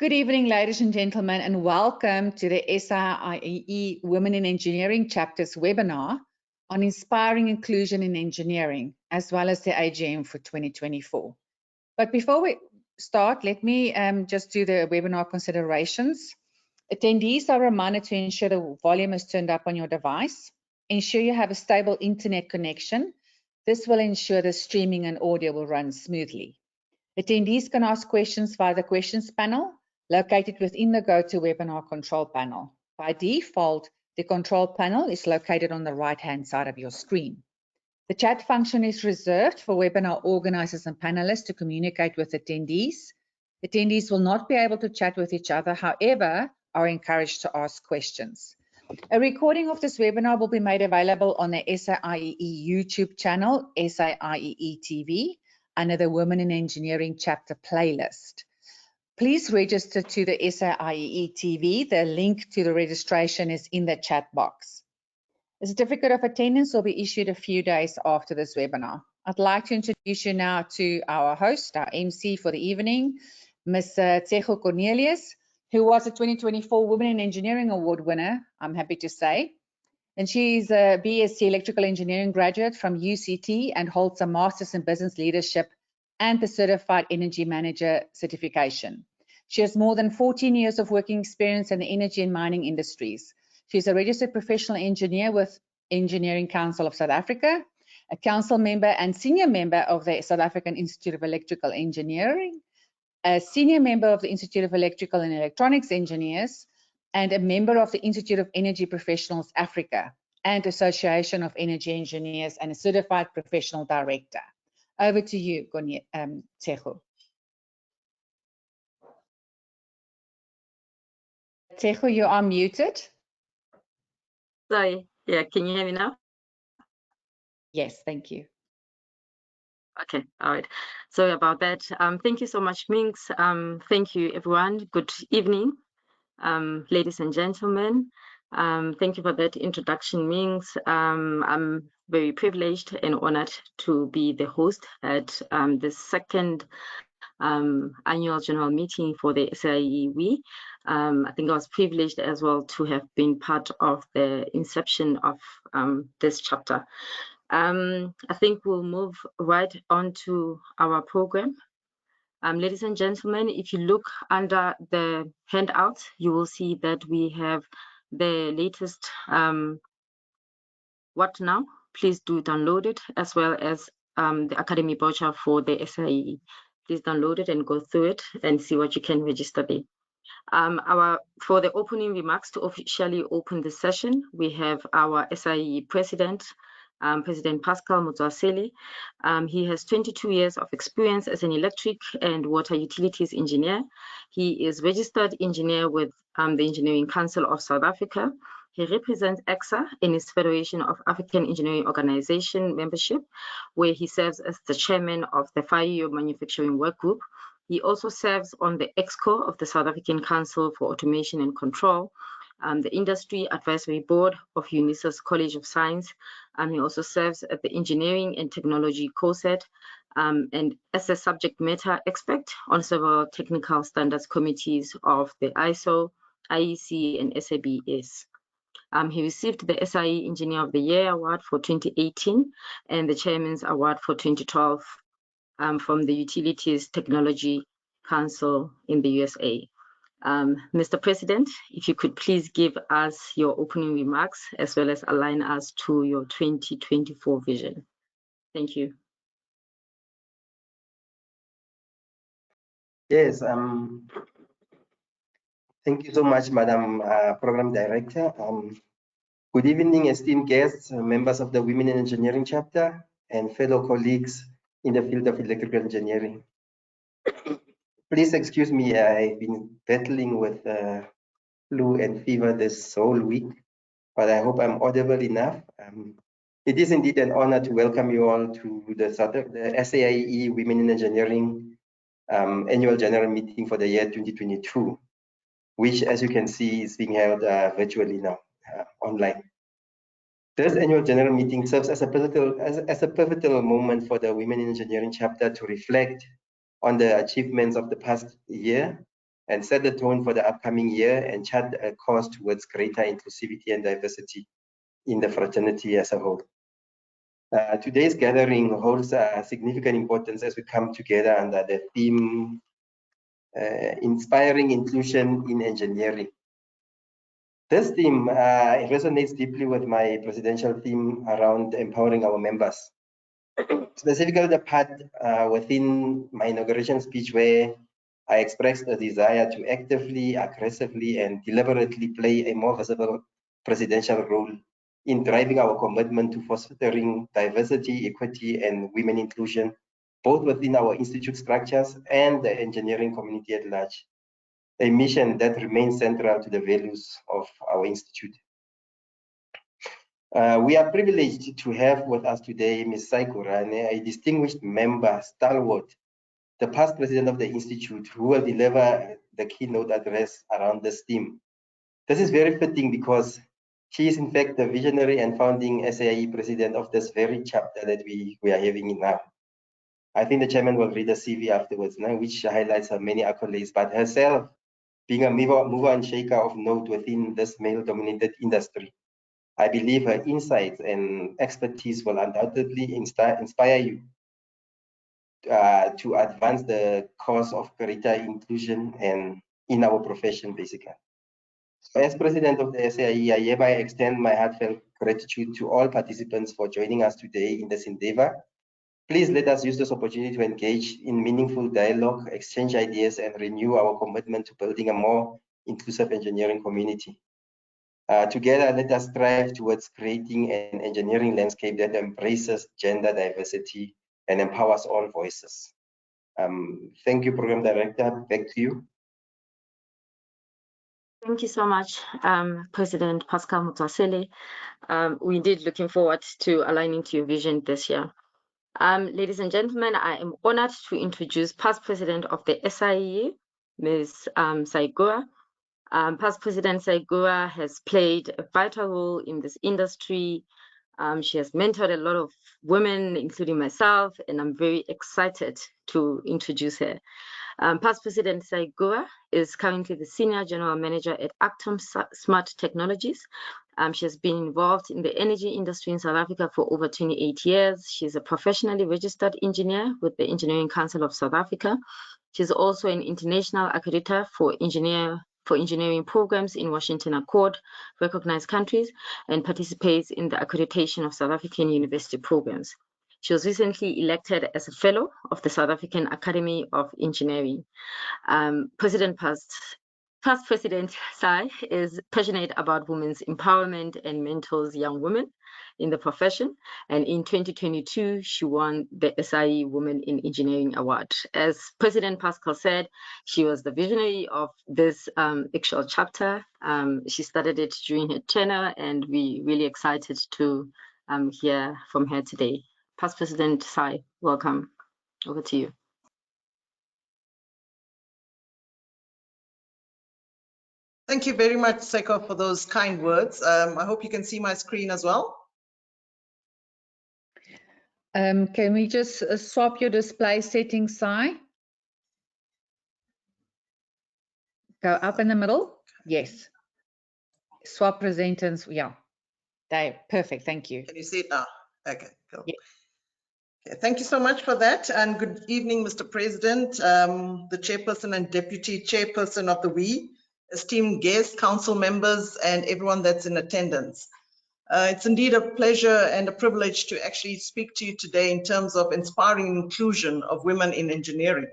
Good evening, ladies and gentlemen, and welcome to the SAIEE Women in Engineering Chapter's webinar on inspiring inclusion in engineering, as well as the AGM for 2024. But before we start, let me just do the webinar considerations. Attendees are reminded to ensure the volume is turned up on your device. Ensure you have a stable internet connection. This will ensure the streaming and audio will run smoothly. Attendees can ask questions via the questions panel located within the GoToWebinar control panel. By default, the control panel is located on the right-hand side of your screen. The chat function is reserved for webinar organizers and panelists to communicate with attendees. Attendees will not be able to chat with each other, however, are encouraged to ask questions. A recording of this webinar will be made available on the SAIEE YouTube channel, SAIEE TV, under the Women in Engineering Chapter playlist. Please register to the SAIEE TV. The link to the registration is in the chat box. A certificate of attendance will be issued a few days after this webinar. I'd like to introduce you now to our host, our MC for the evening, Ms Sy Gourrah, who was a 2024 Women in Engineering Award winner, I'm happy to say. And she's a BSc Electrical Engineering graduate from UCT and holds a Master's in Business Leadership and the Certified Energy Manager certification. She has more than 14 years of working experience in the energy and mining industries. She's a registered professional engineer with Engineering Council of South Africa, a council member and senior member of the South African Institute of Electrical Engineering, a senior member of the Institute of Electrical and Electronics Engineers, and a member of the Institute of Energy Professionals Africa and Association of Energy Engineers, and a certified professional director. Over to you, Sy. Sy, you are muted. Sorry, yeah, can you hear me now? Yes, thank you. Okay, all right. Sorry about that. Thank you so much, Minx. Thank you, everyone. Good evening, ladies and gentlemen. Thank you for that introduction, Minx. I'm very privileged and honored to be the host at the second annual general meeting for the SAIEE WiE. I think I was privileged as well to have been part of the inception of this chapter. I think we'll move right on to our program. Ladies and gentlemen, if you look under the handouts, you will see that we have the latest What Now? Please do download it, as well as the Academy voucher for the SAIEE. Please download it and go through it and see what you can register there. For the opening remarks to officially open the session, we have our SAIEE President, President Pascal Motswaseli. He has 22 years of experience as an electric and water utilities engineer. He is registered engineer with the Engineering Council of South Africa. He represents EXA in his Federation of African Engineering Organization membership, where he serves as the chairman of the FAIO Manufacturing Work Group. He also serves on the EXCO of the South African Council for Automation and Control, the Industry Advisory Board of UNISA's College of Science. He also serves at the Engineering and Technology COSET, and as a subject matter expert on several technical standards committees of the ISO, IEC, and SABS. He received the SAIEE Engineer of the Year Award for 2018 and the Chairman's Award for 2012 from the Utilities Technology Council in the USA. Mr. President, if you could please give us your opening remarks as well as align us to your 2024 vision. Thank you. Yes, thank you so much, Madam Program Director. Good evening, esteemed guests, members of the Women in Engineering Chapter, and fellow colleagues in the field of electrical engineering. Please excuse me, I've been battling with flu and fever this whole week, but I hope I'm audible enough. It is indeed an honor to welcome you all to the SAIEE Women in Engineering Annual General Meeting for the year 2022, which, as you can see, is being held virtually now, online. This annual general meeting serves as a pivotal moment for the Women in Engineering Chapter to reflect on the achievements of the past year and set the tone for the upcoming year and chart a course towards greater inclusivity and diversity in the fraternity as a whole. Today's gathering holds a significant importance as we come together under the theme Inspiring Inclusion in Engineering. This theme resonates deeply with my presidential theme around empowering our members. Specifically, the part within my inauguration speech where I expressed a desire to actively, aggressively, and deliberately play a more visible presidential role in driving our commitment to fostering diversity, equity, and women inclusion, both within our institute structures and the engineering community at large, a mission that remains central to the values of our institute. We are privileged to have with us today Ms Sy Gourrah, a distinguished member, stalwart, the past president of the institute, who will deliver the keynote address around this theme. This is very fitting because she is in fact the visionary and founding SAIE president of this very chapter that we are having now. I think the chairman will read the CV afterwards, which highlights her many accolades, but herself being a mover and shaker of note within this male-dominated industry. I believe her insights and expertise will undoubtedly inspire you to advance the cause of greater inclusion and in our profession, basically. As president of the SAIE, I hereby extend my heartfelt gratitude to all participants for joining us today in this endeavor. Please let us use this opportunity to engage in meaningful dialogue, exchange ideas, and renew our commitment to building a more inclusive engineering community. Together, let us strive towards creating an engineering landscape that embraces gender diversity and empowers all voices. Thank you, Program Director. Back to you. Thank you so much, President Pascal Motsoaledi. We're indeed looking forward to aligning to your vision this year. Ladies and gentlemen, I am honored to introduce past president of the SAIEE, Ms Sy Gourrah. Past President Sy Gourrah has played a vital role in this industry. She has mentored a lot of women, including myself, and I'm very excited to introduce her. Past President Sy Gourrah is currently the Senior General Manager at Actom Smart Technologies. She has been involved in the energy industry in South Africa for over 28 years. She's a professionally registered engineer with the Engineering Council of South Africa. She's also an international accreditor for engineering programs in Washington Accord, recognized countries, and participates in the accreditation of South African university programs. She was recently elected as a fellow of the South African Academy of Engineering. Past President Sy is passionate about women's empowerment and mentors young women in the profession. And in 2022, she won the SAIEE Women in Engineering Award. As President Pascal said, she was the visionary of this actual chapter. She started it during her tenure, and we're really excited to hear from her today. Past President Sy, welcome. Over to you. Thank you very much, Seko, for those kind words. I hope you can see my screen as well. Can we just swap your display settings, Sy? Go up in the middle. Yes. Swap presenters. Yeah. Perfect. Thank you. Can you see it now? Okay, cool. Yeah. Okay, thank you so much for that. And good evening, Mr. President, the chairperson and deputy chairperson of the WiE, esteemed guests, council members, and everyone that's in attendance. It's indeed a pleasure and a privilege to actually speak to you today in terms of inspiring inclusion of women in engineering.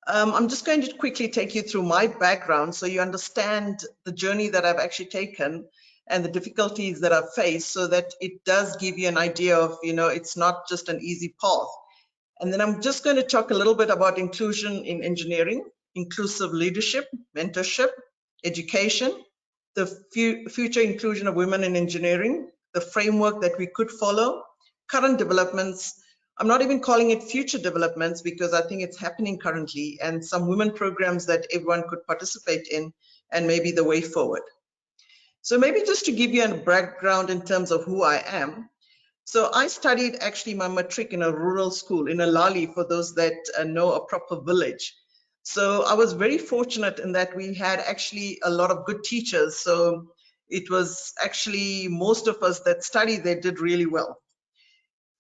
I'm just going to quickly take you through my background so you understand the journey that I've actually taken and the difficulties that I've faced, so that it does give you an idea of, it's not just an easy path. And then I'm just going to talk a little bit about inclusion in engineering, inclusive leadership, mentorship, education, the future inclusion of women in engineering, the framework that we could follow, current developments. I'm not even calling it future developments because I think it's happening currently, and some women programs that everyone could participate in, and maybe the way forward. So maybe just to give you a background in terms of who I am. So I studied actually my matric in a rural school in Alali, for those that know a proper village. So I was very fortunate in that we had actually a lot of good teachers. So it was actually most of us that studied, they did really well.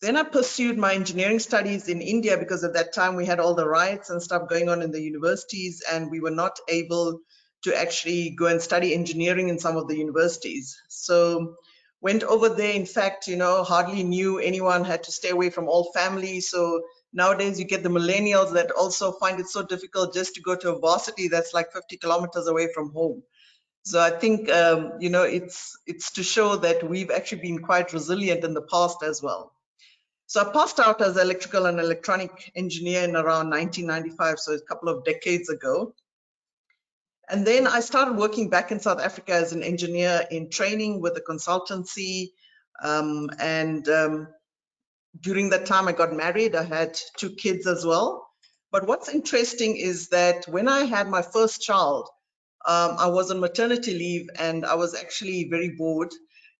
Then I pursued my engineering studies in India because at that time we had all the riots and stuff going on in the universities, and we were not able to actually go and study engineering in some of the universities. So went over there, in fact, you know, hardly knew anyone, had to stay away from all family. So nowadays you get the millennials that also find it so difficult just to go to a varsity that's like 50 kilometers away from home. So I think, you know, it's to show that we've actually been quite resilient in the past as well. So I passed out as electrical and electronic engineer in around 1995, so a couple of decades ago. And then I started working back in South Africa as an engineer in training with a consultancy. During that time I got married. I had 2 kids as well. But what's interesting is that when I had my first child, I was on maternity leave and I was actually very bored.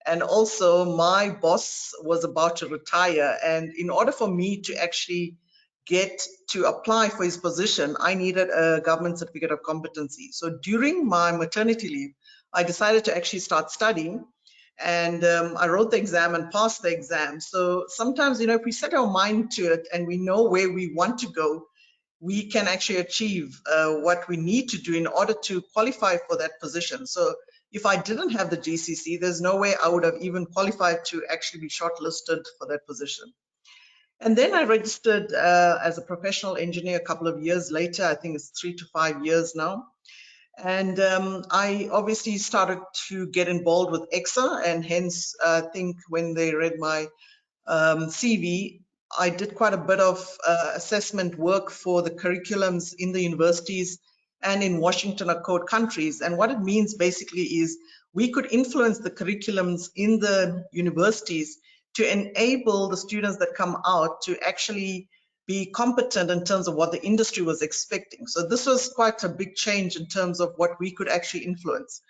And also my boss was about to retire. And in order for me to actually get to apply for his position, I needed a government certificate of competency. So during my maternity leave, I decided to actually start studying. And I wrote the exam and passed the exam. So sometimes, you know, if we set our mind to it and we know where we want to go, we can actually achieve what we need to do in order to qualify for that position. So if I didn't have the GCC, there's no way I would have even qualified to actually be shortlisted for that position. And then I registered as a professional engineer a couple of years later. I think it's 3 to 5 years now. And I obviously started to get involved with EXA, and hence I think when they read my CV, I did quite a bit of assessment work for the curriculums in the universities and in Washington Accord countries. And what it means basically is we could influence the curriculums in the universities to enable the students that come out to actually be competent in terms of what the industry was expecting. So this was quite a big change in terms of what we could actually influence.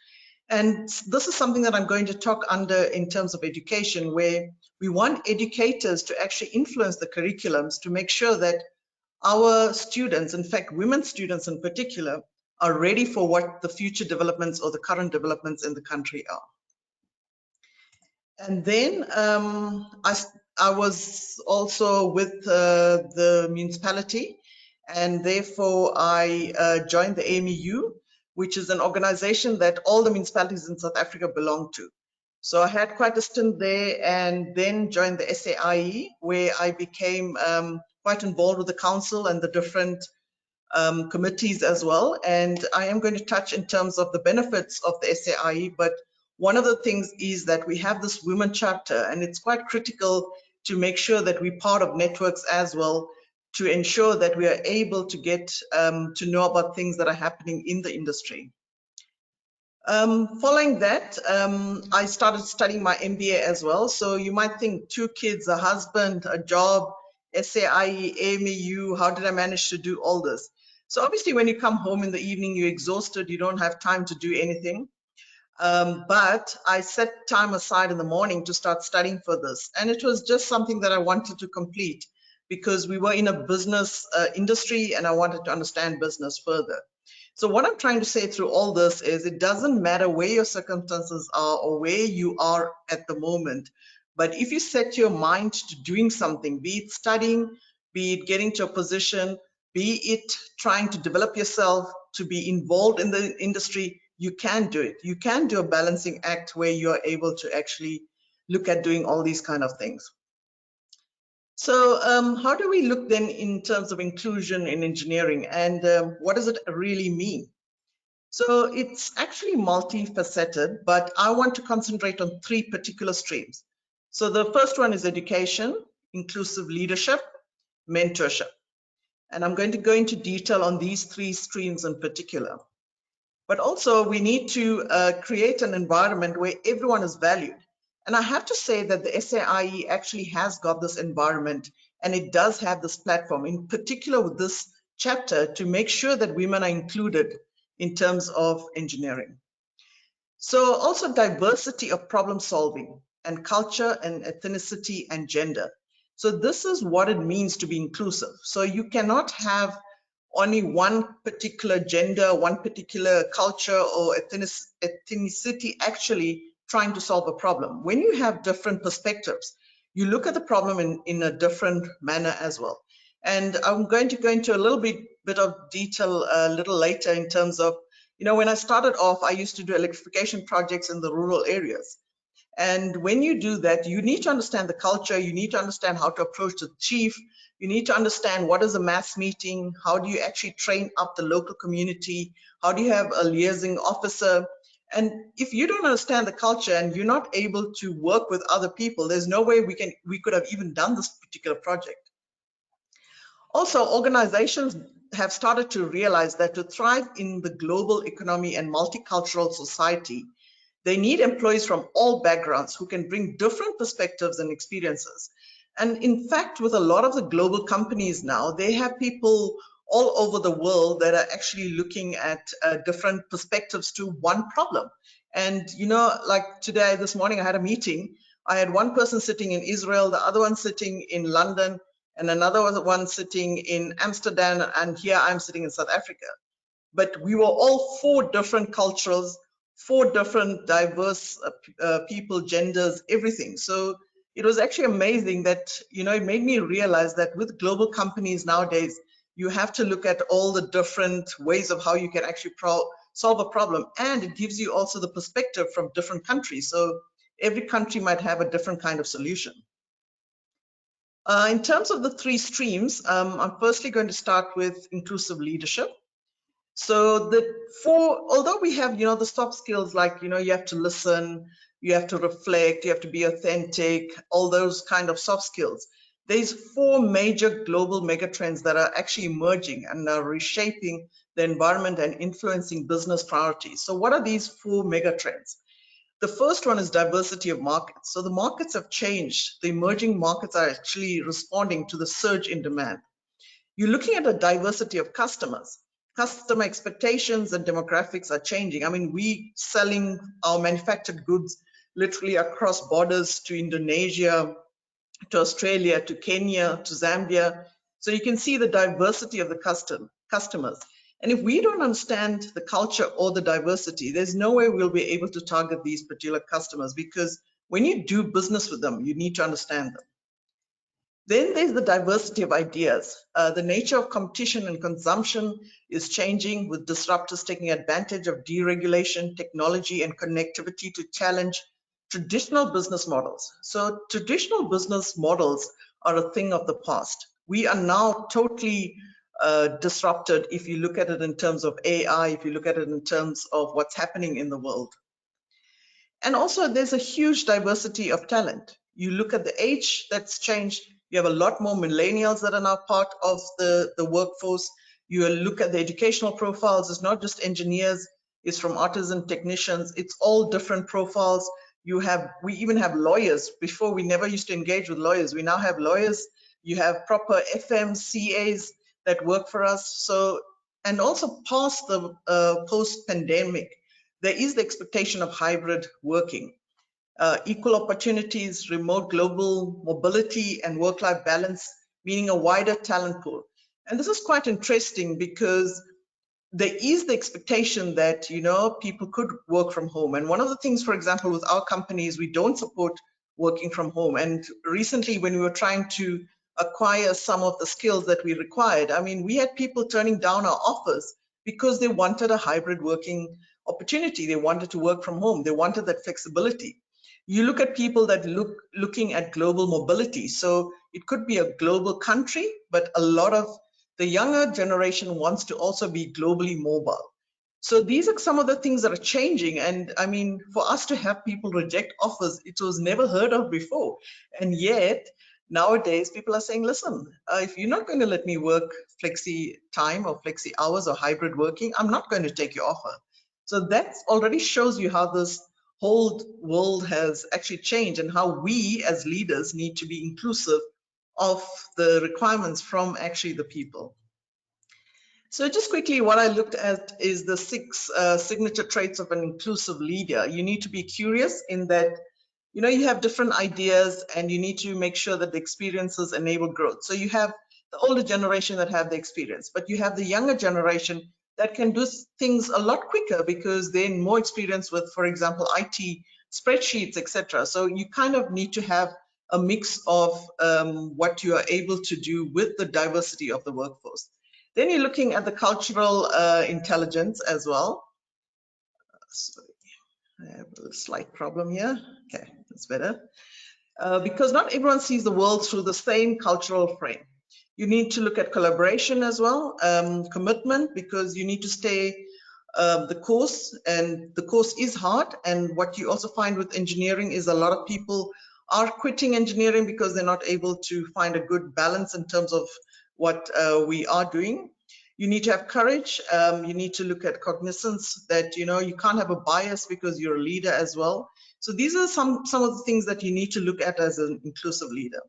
And this is something that I'm going to talk under in terms of education, where we want educators to actually influence the curriculums to make sure that our students, in fact, women students in particular, are ready for what the future developments or the current developments in the country are. And then I was also with the municipality, and therefore I joined the AMEU, which is an organization that all the municipalities in South Africa belong to. So I had quite a stint there, and then joined the SAIEE, where I became quite involved with the council and the different committees as well. And I am going to touch in terms of the benefits of the SAIEE, but one of the things is that we have this women chapter, and it's quite critical to make sure that we're part of networks as well, to ensure that we are able to get to know about things that are happening in the industry. Following that, I started studying my MBA as well. So you might think 2 kids, a husband, a job, SAIEE, AMEU, how did I manage to do all this? So obviously when you come home in the evening, you're exhausted, you don't have time to do anything. But I set time aside in the morning to start studying for this. And it was just something that I wanted to complete because we were in a business industry and I wanted to understand business further. So what I'm trying to say through all this is it doesn't matter where your circumstances are or where you are at the moment, but if you set your mind to doing something, be it studying, be it getting to a position, be it trying to develop yourself, to be involved in the industry, you can do it. You can do a balancing act where you're able to actually look at doing all these kind of things. So how do we look then in terms of inclusion in engineering, and what does it really mean? So it's actually multifaceted, but I want to concentrate on 3 particular streams. So the first one is education, inclusive leadership, mentorship. And I'm going to go into detail on these 3 streams in particular. But also we need to create an environment where everyone is valued. And I have to say that the SAIEE actually has got this environment, and it does have this platform, in particular with this chapter, to make sure that women are included in terms of engineering. So also diversity of problem solving and culture and ethnicity and gender. So this is what it means to be inclusive. So you cannot have only one particular gender, one particular culture or ethnicity actually trying to solve a problem. When you have different perspectives, you look at the problem in a different manner as well. And I'm going to go into a little bit of detail a little later in terms of, you know, when I started off, I used to do electrification projects in the rural areas. And when you do that, you need to understand the culture, you need to understand how to approach the chief, you need to understand what is a mass meeting, how do you actually train up the local community, how do you have a liaising officer. And if you don't understand the culture and you're not able to work with other people, there's no way we could have even done this particular project. Also, organizations have started to realize that to thrive in the global economy and multicultural society, they need employees from all backgrounds who can bring different perspectives and experiences. And in fact, with a lot of the global companies now, they have people all over the world that are actually looking at different perspectives to one problem. And, you know, like today, this morning, I had a meeting. I had one person sitting in Israel, the other one sitting in London, and another one sitting in Amsterdam, and here I'm sitting in South Africa. But we were all 4 different cultures, 4 different diverse people, genders, everything. So it was actually amazing that, you know, it made me realize that with global companies nowadays, you have to look at all the different ways of how you can actually solve a problem. And it gives you also the perspective from different countries. So every country might have a different kind of solution. In terms of the 3 streams, I'm firstly going to start with inclusive leadership. So although we have, you know, the soft skills like, you know, you have to listen, you have to reflect, you have to be authentic, all those kind of soft skills. There's 4 major global megatrends that are actually emerging and are reshaping the environment and influencing business priorities. So what are these 4 megatrends? The first one is diversity of markets. So the markets have changed. The emerging markets are actually responding to the surge in demand. You're looking at a diversity of customers. Customer expectations and demographics are changing. I mean, we selling our manufactured goods literally across borders to Indonesia, to Australia, to Kenya, to Zambia. So you can see the diversity of the customers. And if we don't understand the culture or the diversity, there's no way we'll be able to target these particular customers, because when you do business with them, you need to understand them. Then there's the diversity of ideas. The nature of competition and consumption is changing, with disruptors taking advantage of deregulation, technology, and connectivity to challenge traditional business models. So traditional business models are a thing of the past. We are now totally disrupted if you look at it in terms of AI, if you look at it in terms of what's happening in the world. And also there's a huge diversity of talent. You look at the age that's changed. You have a lot more millennials that are now part of the workforce. You look at the educational profiles. It's not just engineers, it's from artisan technicians. It's all different profiles. We even have lawyers. Before, we never used to engage with lawyers. We now have lawyers. You have proper FMCAs that work for us. So, and also past the post-pandemic, there is the expectation of hybrid working. Equal opportunities, remote global mobility, and work-life balance, meaning a wider talent pool. And this is quite interesting because there is the expectation that, you know, people could work from home. And one of the things, for example, with our companies, we don't support working from home. And recently, when we were trying to acquire some of the skills that we required, I mean, we had people turning down our offers because they wanted a hybrid working opportunity. They wanted to work from home. They wanted that flexibility. You look at people that looking at global mobility. So it could be a global country, but a lot of the younger generation wants to also be globally mobile. So these are some of the things that are changing. And I mean, for us to have people reject offers, it was never heard of before. And yet nowadays people are saying, listen, if you're not going to let me work flexi time or flexi hours or hybrid working, I'm not going to take your offer. So that already shows you how this whole world has actually changed and how we as leaders need to be inclusive of the requirements from actually the people. So just quickly, what I looked at is the 6 signature traits of an inclusive leader. You need to be curious in that, you know, you have different ideas and you need to make sure that the experiences enable growth. So you have the older generation that have the experience, but you have the younger generation that can do things a lot quicker because they're more experienced with, for example, IT, spreadsheets, etc. So you kind of need to have a mix of what you are able to do with the diversity of the workforce. Then you're looking at the cultural intelligence as well. Sorry, I have a slight problem here. Okay, that's better. Because not everyone sees the world through the same cultural frame. You need to look at collaboration as well, commitment, because you need to stay the course, and the course is hard. And what you also find with engineering is a lot of people are quitting engineering because they're not able to find a good balance in terms of what we are doing. You need to have courage. You need to look at cognizance that, you know, you can't have a bias because you're a leader as well. So these are some of the things that you need to look at as an inclusive leader.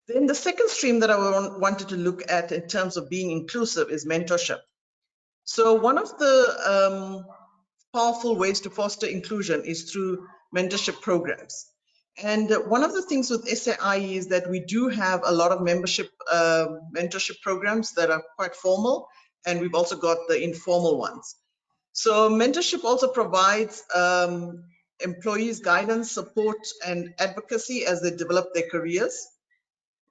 Then the second stream that I wanted to look at in terms of being inclusive is mentorship. So one of the powerful ways to foster inclusion is through mentorship programs. And one of the things with SAIEE is that we do have a lot of mentorship programs that are quite formal, and we've also got the informal ones. So mentorship also provides employees guidance, support, and advocacy as they develop their careers.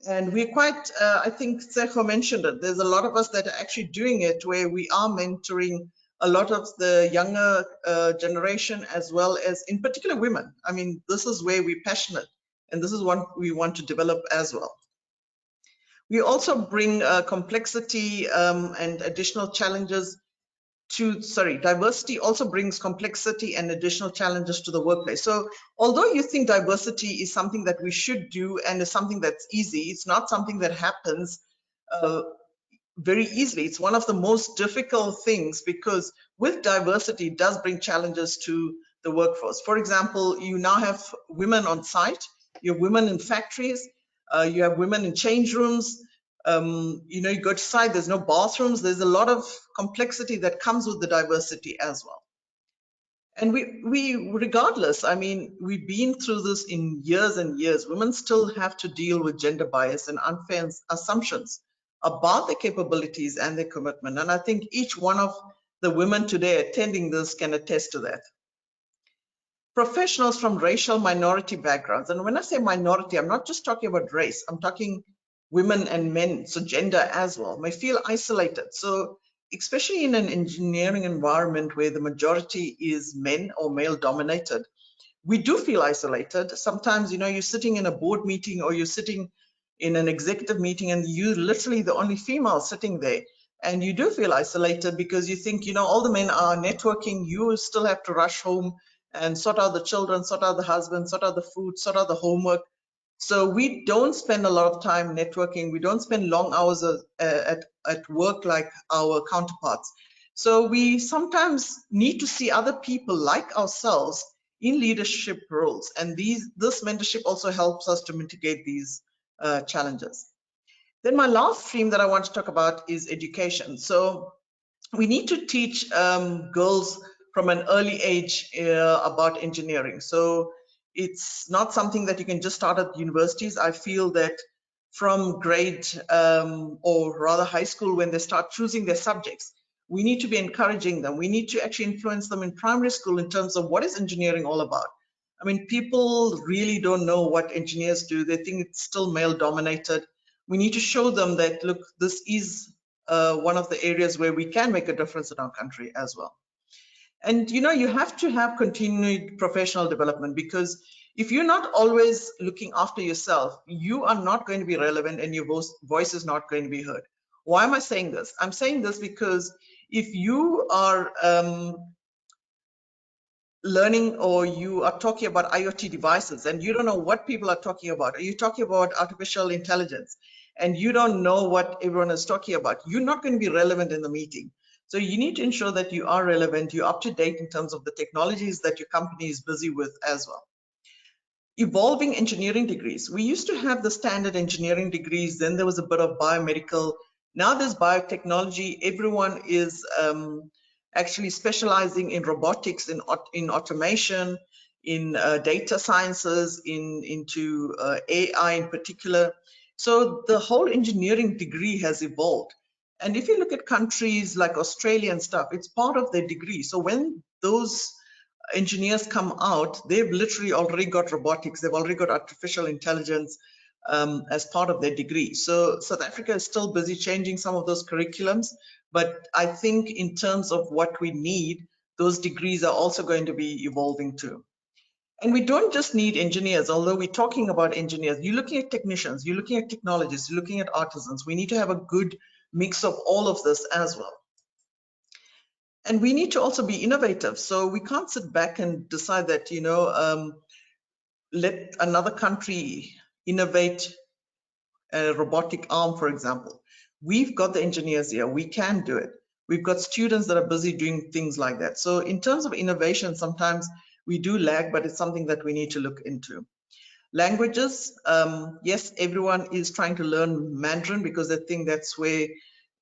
And we're quite, I think Tsecho mentioned it, there's a lot of us that are actually doing it where we are mentoring a lot of the younger generation, as well as in particular women. I mean, this is where we're passionate, and this is what we want to develop as well. We also bring complexity and additional challenges to, diversity also brings complexity and additional challenges to the workplace. So although you think diversity is something that we should do and is something that's easy, it's not something that happens very easily. It's one of the most difficult things because with diversity, it does bring challenges to the workforce. For example, you now have women on site, you have women in factories, you have women in change rooms. You know, you go to site, there's no bathrooms. There's a lot of complexity that comes with the diversity as well. And we regardless, I mean, we've been through this in years and years. Women still have to deal with gender bias and unfair assumptions about their capabilities and their commitment. And I think each one of the women today attending this can attest to that. Professionals from racial minority backgrounds. And when I say minority, I'm not just talking about race, I'm talking women and men, so gender as well, may feel isolated. So especially in an engineering environment where the majority is men or male dominated, we do feel isolated. Sometimes, you know, you're sitting in a board meeting or you're sitting in an executive meeting and you're literally the only female sitting there. And you do feel isolated because you think, you know, all the men are networking, you still have to rush home and sort out the children, sort out the husband, sort out the food, sort out the homework. So we don't spend a lot of time networking. We don't spend long hours at work like our counterparts. So we sometimes need to see other people like ourselves in leadership roles. And this mentorship also helps us to mitigate these challenges. Then my last stream that I want to talk about is education. So we need to teach girls from an early age about engineering. So it's not something that you can just start at universities. I feel that from grade or rather high school, when they start choosing their subjects, we need to be encouraging them. We need to actually influence them in primary school in terms of what is engineering all about. I mean, people really don't know what engineers do. They think it's still male dominated. We need to show them that, look, this is one of the areas where we can make a difference in our country as well. And you know, you have to have continued professional development, because if you're not always looking after yourself, you are not going to be relevant and your voice is not going to be heard. Why am I saying this? I'm saying this because if you are learning or you are talking about IoT devices and you don't know what people are talking about, or you're talking about artificial intelligence and you don't know what everyone is talking about, you're not going to be relevant in the meeting. So you need to ensure that you are relevant, you're up to date in terms of the technologies that your company is busy with as well. Evolving engineering degrees. We used to have the standard engineering degrees, then there was a bit of biomedical, now there's biotechnology. Everyone is actually specializing in robotics, in automation, in data sciences, into AI in particular. So the whole engineering degree has evolved. And if you look at countries like Australia and stuff, it's part of their degree. So when those engineers come out, they've literally already got robotics, they've already got artificial intelligence as part of their degree. So South Africa is still busy changing some of those curriculums, but I think in terms of what we need, those degrees are also going to be evolving too. And we don't just need engineers, although we're talking about engineers. You're looking at technicians, you're looking at technologists, you're looking at artisans. We need to have a good mix of all of this as well. And we need to also be innovative. So we can't sit back and decide that, you know, let another country innovate a robotic arm, for example. We've got the engineers here, we can do it. We've got students that are busy doing things like that. So in terms of innovation, sometimes we do lag, but it's something that we need to look into. Languages, yes, everyone is trying to learn Mandarin because they think that's where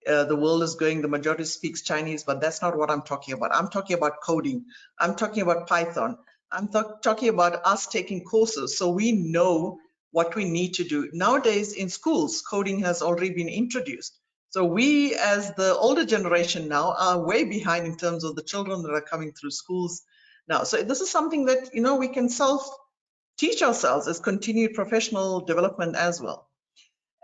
the world is going. The majority speaks Chinese, but that's not what I'm talking about. I'm talking about coding. I'm talking about Python. I'm talking about us taking courses so we know what we need to do. Nowadays in schools, coding has already been introduced. So we, as the older generation now, are way behind in terms of the children that are coming through schools now. So this is something that, you know, we can self-teach ourselves as continued professional development as well.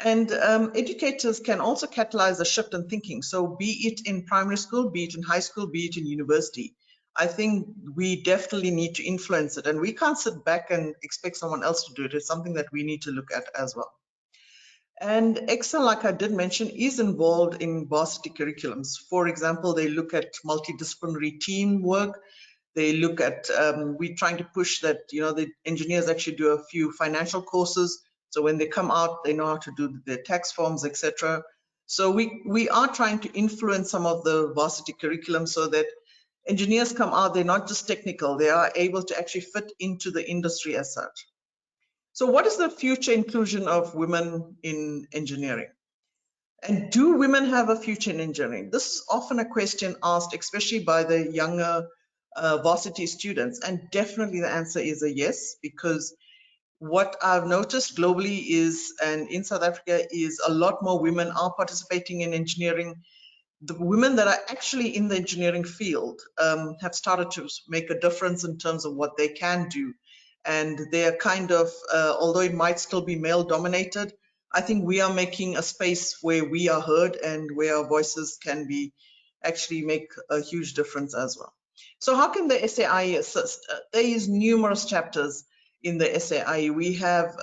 And educators can also catalyze a shift in thinking. So be it in primary school, be it in high school, be it in university, I think we definitely need to influence it. And we can't sit back and expect someone else to do it. It's something that we need to look at as well. And Excel, like I did mention, is involved in varsity curriculums. For example, they look at multidisciplinary teamwork. They look at, we're trying to push that, you know, the engineers actually do a few financial courses. So when they come out, they know how to do their tax forms, etc. So we are trying to influence some of the varsity curriculum so that engineers come out, they're not just technical, they are able to actually fit into the industry as such. So what is the future inclusion of women in engineering? And do women have a future in engineering? This is often a question asked, especially by the younger varsity students. And definitely the answer is a yes, because what I've noticed globally is, and in South Africa, is a lot more women are participating in engineering. The women that are actually in the engineering field have started to make a difference in terms of what they can do. And they're kind of, although it might still be male dominated, I think we are making a space where we are heard and where our voices can be actually make a huge difference as well. So how can the SAIEE assist? There is numerous chapters in the SAIEE. We have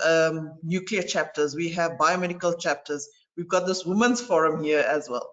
nuclear chapters, we have biomedical chapters, we've got this women's forum here as well.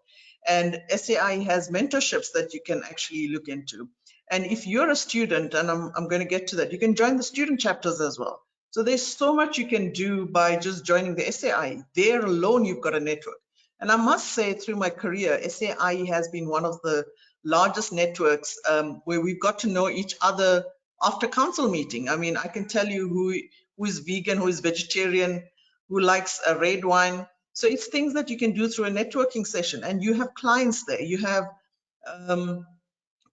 And SAIEE has mentorships that you can actually look into. And if you're a student, and I'm going to get to that, you can join the student chapters as well. So there's so much you can do by just joining the SAIEE. There alone, you've got a network. And I must say, through my career, SAIEE has been one of the largest networks where we've got to know each other after council meeting. I mean, I can tell you who is vegan, who is vegetarian, who likes a red wine. So it's things that you can do through a networking session, and you have clients there. You have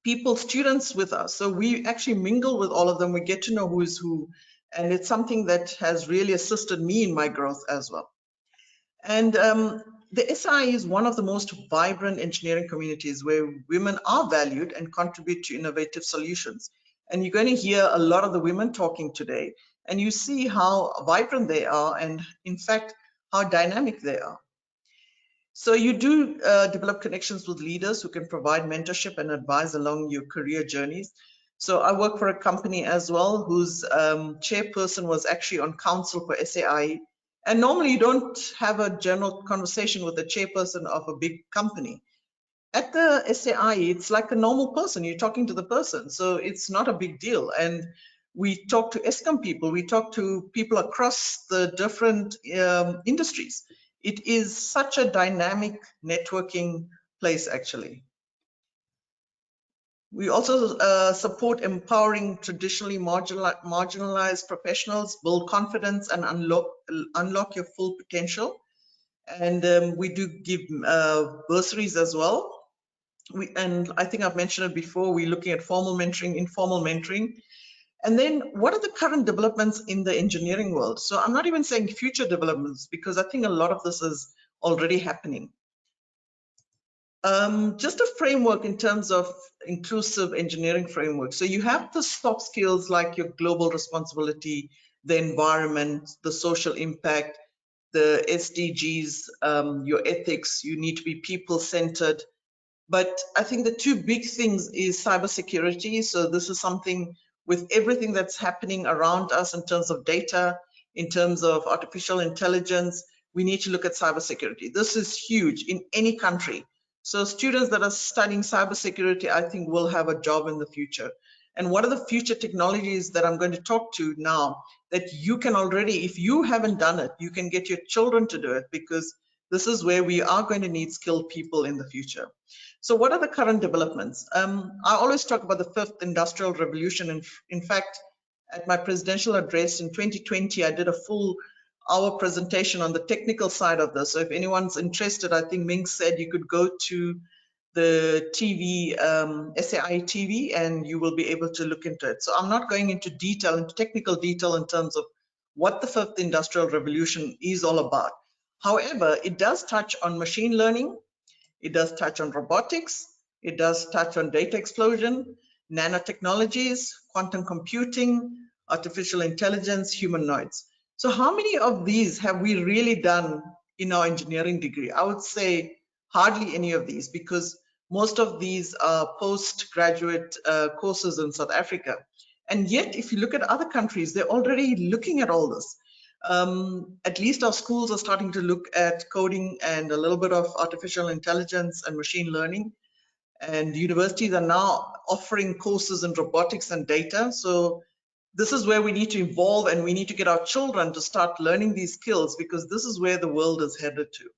people, students with us. So we actually mingle with all of them. We get to know who is who. And it's something that has really assisted me in my growth as well. And the SAIEE is one of the most vibrant engineering communities where women are valued and contribute to innovative solutions. And you're going to hear a lot of the women talking today, and you see how vibrant they are and, in fact, how dynamic they are. So you do develop connections with leaders who can provide mentorship and advice along your career journeys. So I work for a company as well whose chairperson was actually on council for SAIEE. And normally you don't have a general conversation with the chairperson of a big company. At the SAIEE, it's like a normal person. You're talking to the person. So it's not a big deal. And we talk to Eskom people. We talk to people across the different industries. It is such a dynamic networking place, actually. We also support empowering traditionally marginalized professionals, build confidence, and unlock your full potential. And we do give bursaries as well. And I think I've mentioned it before, we're looking at formal mentoring, informal mentoring. And then what are the current developments in the engineering world? So I'm not even saying future developments, because I think a lot of this is already happening. Just a framework in terms of inclusive engineering framework. So you have the soft skills like your global responsibility, the environment, the social impact, the SDGs, your ethics. You need to be people-centered. But I think the two big things is cybersecurity. So this is something with everything that's happening around us in terms of data, in terms of artificial intelligence, we need to look at cybersecurity. This is huge in any country. So students that are studying cybersecurity, I think, will have a job in the future. And what are the future technologies that I'm going to talk to now that you can already, if you haven't done it, you can get your children to do it, because this is where we are going to need skilled people in the future. So what are the current developments? I always talk about the fifth industrial revolution. In fact, at my presidential address in 2020, I did a full hour presentation on the technical side of this. So if anyone's interested, I think Ming said you could go to the TV, SAIEE TV, and you will be able to look into it. So I'm not going into detail, into technical detail in terms of what the fifth industrial revolution is all about. However, it does touch on machine learning, it does touch on robotics, it does touch on data explosion, nanotechnologies, quantum computing, artificial intelligence, humanoids. So how many of these have we really done in our engineering degree? I would say hardly any of these, because most of these are postgraduate courses in South Africa. And yet, if you look at other countries, they're already looking at all this. At least our schools are starting to look at coding and a little bit of artificial intelligence and machine learning. And universities are now offering courses in robotics and data. So this is where we need to evolve, and we need to get our children to start learning these skills, because this is where the world is headed to.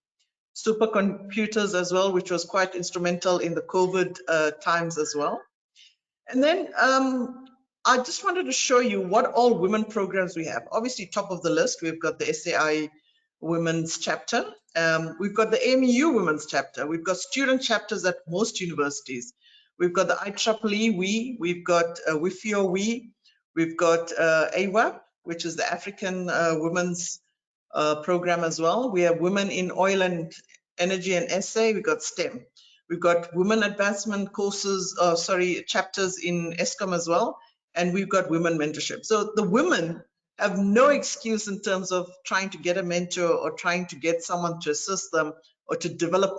Supercomputers as well, which was quite instrumental in the COVID times as well. And then I just wanted to show you what all women programs we have. Obviously, top of the list, we've got the SAIEE Women's chapter. We've got the AMU Women's chapter. We've got student chapters at most universities. We've got the IEEE WiE. We've got WiE. We've got AWAP, which is the African Women's program as well. We have Women in Oil and Energy and SA. We've got STEM. We've got women advancement courses, chapters in ESCOM as well. And we've got women mentorship. So the women have no excuse in terms of trying to get a mentor or trying to get someone to assist them or to develop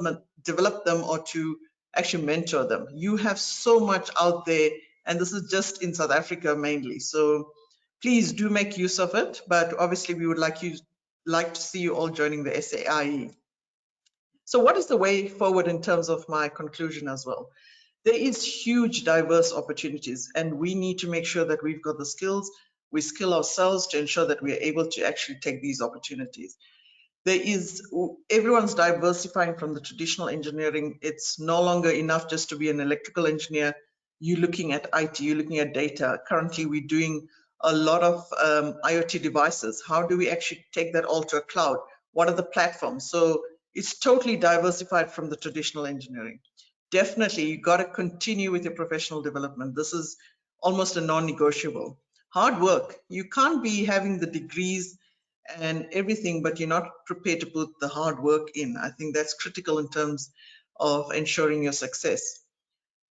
them or to actually mentor them. You have so much out there, and this is just in South Africa mainly. So please do make use of it. But obviously we would like to see you all joining the SAIEE. So what is the way forward in terms of my conclusion as well? There is huge diverse opportunities, and we need to make sure that we've got the skills, we skill ourselves to ensure that we are able to actually take these opportunities. Everyone's diversifying from the traditional engineering. It's no longer enough just to be an electrical engineer. You're looking at IT, you're looking at data. Currently, we're doing a lot of IoT devices. How do we actually take that all to a cloud? What are the platforms? So it's totally diversified from the traditional engineering. Definitely, you got to continue with your professional development. This is almost a non-negotiable. Hard work. You can't be having the degrees and everything, but you're not prepared to put the hard work in. I think that's critical in terms of ensuring your success.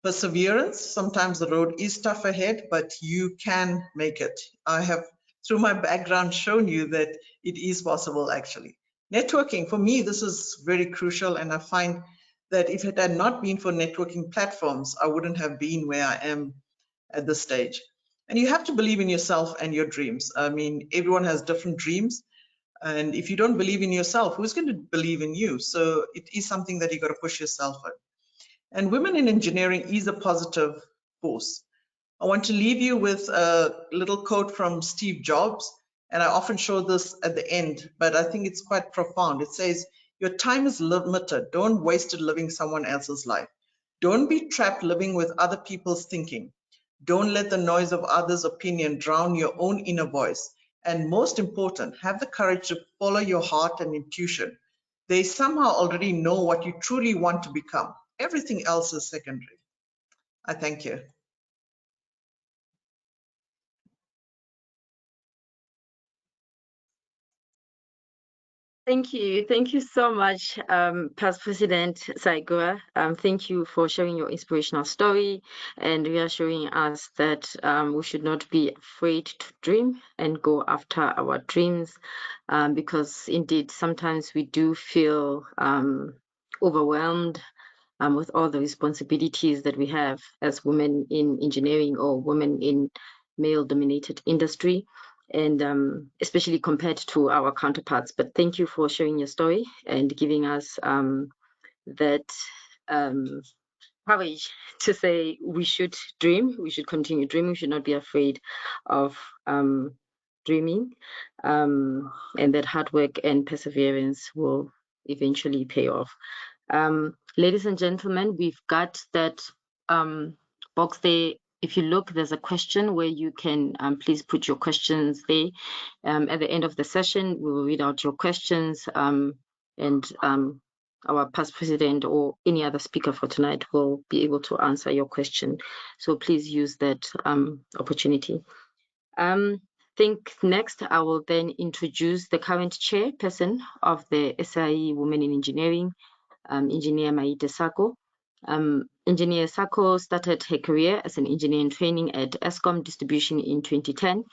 Perseverance. Sometimes the road is tough ahead, but you can make it. I have, through my background, shown you that it is possible actually. Networking, for me, this is very crucial, and I find that if it had not been for networking platforms, I wouldn't have been where I am at this stage. And you have to believe in yourself and your dreams. I mean, everyone has different dreams. And if you don't believe in yourself, who's going to believe in you? So it is something that you got to push yourself on. And women in engineering is a positive force. I want to leave you with a little quote from Steve Jobs. And I often show this at the end, but I think it's quite profound. It says, your time is limited. Don't waste it living someone else's life. Don't be trapped living with other people's thinking. Don't let the noise of others' opinion drown your own inner voice. And most important, have the courage to follow your heart and intuition. They somehow already know what you truly want to become. Everything else is secondary. I thank you. Thank you so much, Past President Sy Gourrah. Thank you for sharing your inspirational story and reassuring us that we should not be afraid to dream and go after our dreams, because indeed sometimes we do feel overwhelmed with all the responsibilities that we have as women in engineering or women in male-dominated industry, and especially compared to our counterparts. But thank you for sharing your story and giving us that courage to say we should dream, we should continue dreaming, we should not be afraid of dreaming, and that hard work and perseverance will eventually pay off. Ladies and gentlemen, we've got that box there. If you look, there's a question where you can please put your questions there. At the end of the session, we will read out your questions, and our past president or any other speaker for tonight will be able to answer your question. So please use that opportunity. I think next I will then introduce the current chairperson of the SAIEE Women in Engineering, Engineer Maite Sako. Engineer Sako started her career as an engineer in training at Eskom Distribution in 2010.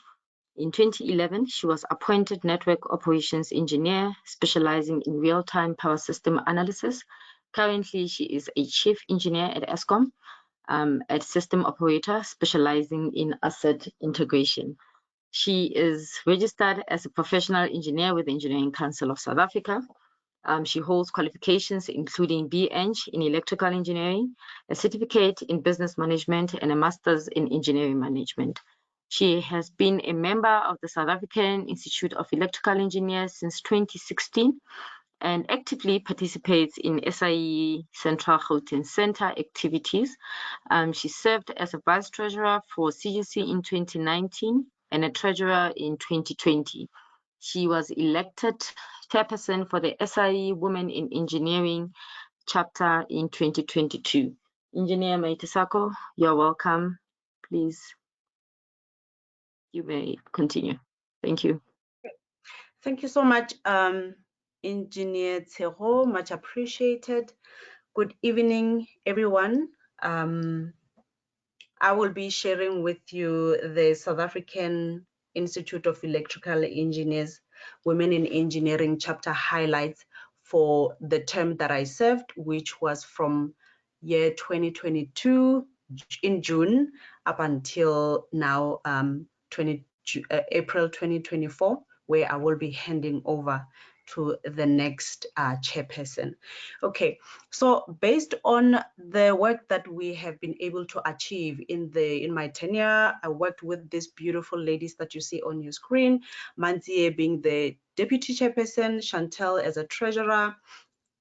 In 2011, she was appointed Network Operations Engineer, specializing in real-time power system analysis. Currently, she is a chief engineer at Eskom, at system operator, specializing in asset integration. She is registered as a professional engineer with the Engineering Council of South Africa. She holds qualifications including B.Eng in electrical engineering, a certificate in business management, and a master's in engineering management. She has been a member of the South African Institute of Electrical Engineers since 2016 and actively participates in SAIEE Central Gauteng Center activities. She served as a vice treasurer for CGC in 2019 and a treasurer in 2020. She was elected chairperson for the SAIEE Women in Engineering chapter in 2022. Engineer Maite Sako, you're welcome. Please, you may continue. Thank you. Thank you so much, Engineer Tshegoe, much appreciated. Good evening, everyone. I will be sharing with you the South African Institute of Electrical Engineers Women in Engineering chapter highlights for the term that I served, which was from year 2022 in June up until now, April 2024, where I will be handing over to the next chairperson. Okay, so based on the work that we have been able to achieve in my tenure, I worked with these beautiful ladies that you see on your screen, Manzie being the deputy chairperson, Chantel as a treasurer.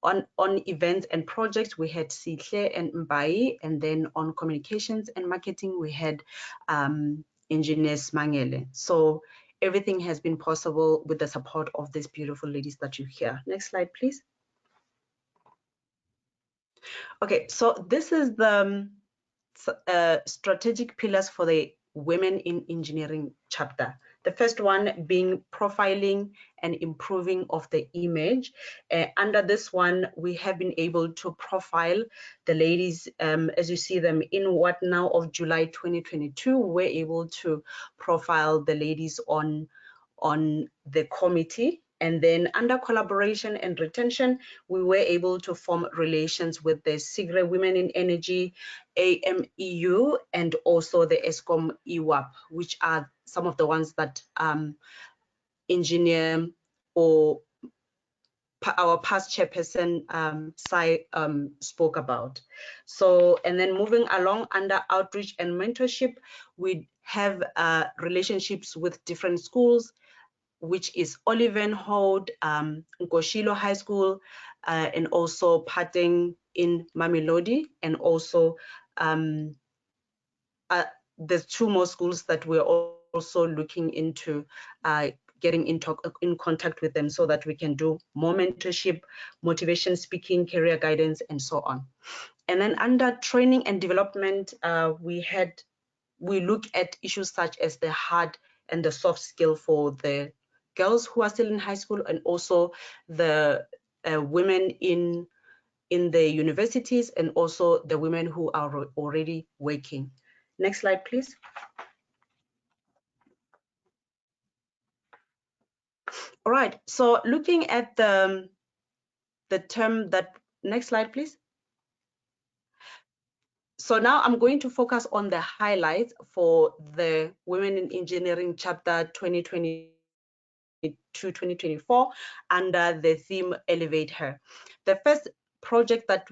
On events and projects, we had Sihle and Mbai, and then on communications and marketing, we had Engineer Mangele. So everything has been possible with the support of these beautiful ladies that you hear. Next slide, please. Okay, so this is the strategic pillars for the Women in Engineering chapter. The first one being profiling and improving of the image. Under this one, we have been able to profile the ladies as you see them in what now of July 2022, we're able to profile the ladies on the committee. And then under collaboration and retention, we were able to form relations with the SAIEE Women in Energy, AMEU, and also the Eskom EWAP, which are some of the ones that engineer or our past chairperson Sy spoke about. So, and then moving along under outreach and mentorship, we have relationships with different schools, which is Olivenhout, Nkoshilo High School, and also Pateng in Mamelodi, and also there's two more schools that we're also looking into getting in contact with them so that we can do more mentorship, motivation speaking, career guidance, and so on. And then under training and development, we look at issues such as the hard and the soft skill for the girls who are still in high school and also the women in the universities and also the women who are already working. Next slide, please. All right, so looking at the term that, next slide, please. So now I'm going to focus on the highlights for the Women in Engineering chapter 2022-2024 under the theme Elevate Her. The first project that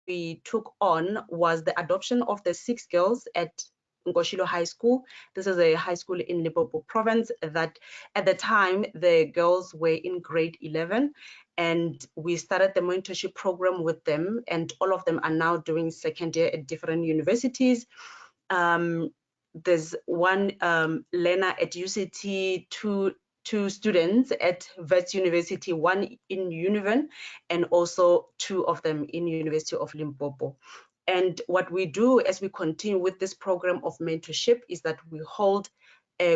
we took on was the adoption of the 6 girls at Ngoshilo High School. This is a high school in Limpopo province that at the time the girls were in grade 11, and we started the mentorship program with them, and all of them are now doing second year at different universities. There's one learner at UCT, two students at Wits University, one in Univen, and also 2 of them in University of Limpopo. And what we do as we continue with this program of mentorship is that we hold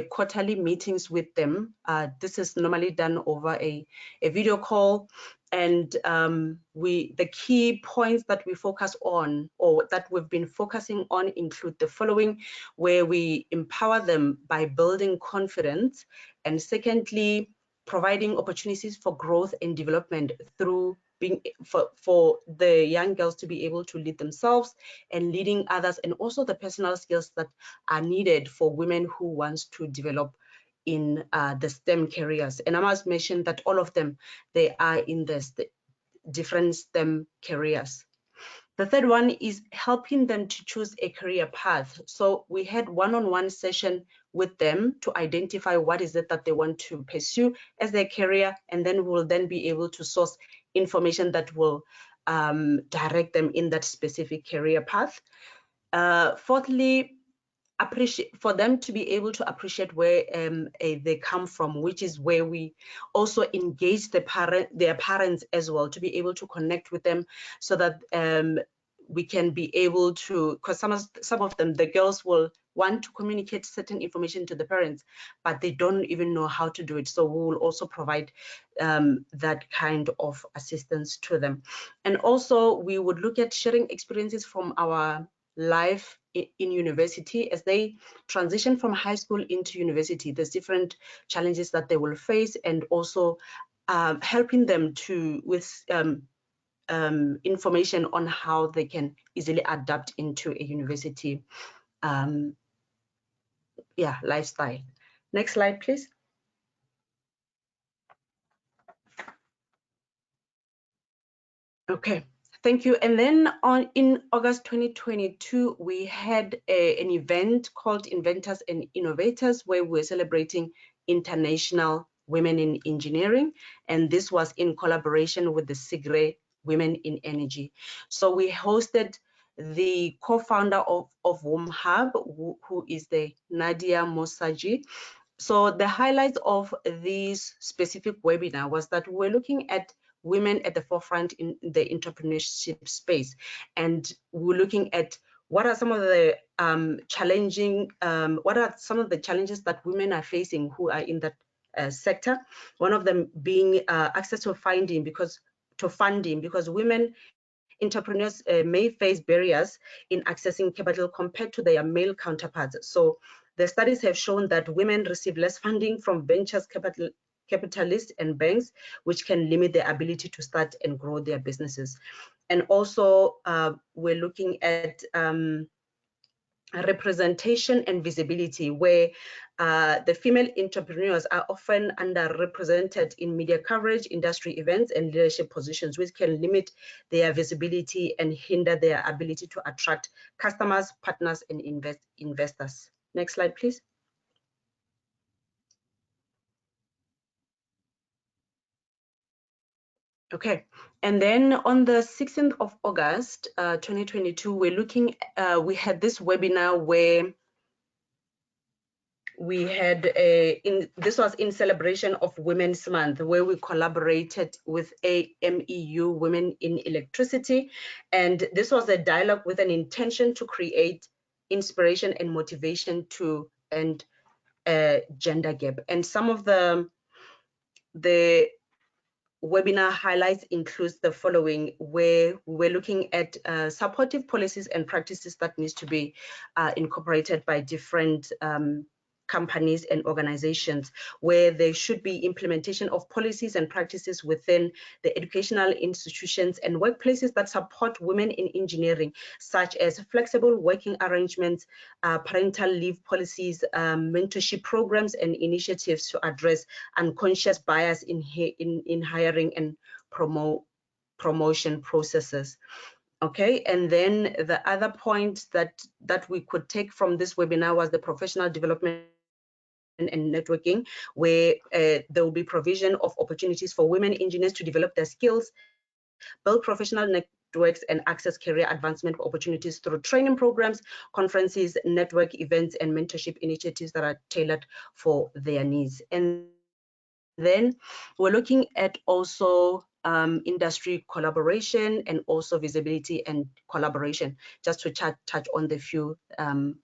quarterly meetings with them. This is normally done over a video call. And the key points that we focus on, or that we've been focusing on, include the following, where we empower them by building confidence, and secondly, providing opportunities for growth and development through being for the young girls to be able to lead themselves and leading others, and also the personal skills that are needed for women who wants to develop in the STEM careers. And I must mention that all of them, they are in the different STEM careers. The third one is helping them to choose a career path. So we had one-on-one session with them to identify what is it that they want to pursue as their career, and then we'll then be able to source information that will direct them in that specific career path. Fourthly, for them to be able to appreciate where they come from, which is where we also engage their parents as well, to be able to connect with them so that we can be able to, because some of them, the girls will want to communicate certain information to the parents, but they don't even know how to do it. So we will also provide that kind of assistance to them. And also we would look at sharing experiences from our life in university as they transition from high school into university. There's different challenges that they will face, and also helping them with information on how they can easily adapt into a university lifestyle. Next slide, please. Okay. Thank you. And then in August 2022, we had an event called Inventors and Innovators, where we're celebrating International Women in Engineering. And this was in collaboration with the SAIEE Women in Energy. So we hosted the co-founder of WOMHub, who is the Nadia Mosaji. So the highlights of this specific webinar was that we're looking at women at the forefront in the entrepreneurship space, and we're looking at what are some of the challenges that women are facing who are in that sector. One of them being access to funding, because women entrepreneurs may face barriers in accessing capital compared to their male counterparts. So the studies have shown that women receive less funding from ventures capitalists and banks, which can limit their ability to start and grow their businesses. And also we're looking at representation and visibility, where the female entrepreneurs are often underrepresented in media coverage, industry events, and leadership positions, which can limit their visibility and hinder their ability to attract customers, partners, and investors. Next slide, please. Okay, and then on the 16th of August, 2022, we had this webinar where we had this was in celebration of Women's Month, where we collaborated with AMEU Women in Electricity. And this was a dialogue with an intention to create inspiration and motivation to end gender gap. And some of the the webinar highlights includes the following, where we're looking at supportive policies and practices that needs to be incorporated by different companies and organizations, where there should be implementation of policies and practices within the educational institutions and workplaces that support women in engineering, such as flexible working arrangements, parental leave policies, mentorship programs and initiatives to address unconscious bias in hiring and promotion processes. Okay, and then the other point that we could take from this webinar was the professional development and networking, where there will be provision of opportunities for women engineers to develop their skills, build professional networks, and access career advancement opportunities through training programs, conferences, network events, and mentorship initiatives that are tailored for their needs. And then we're looking at also industry collaboration and also visibility and collaboration, just to touch on the few in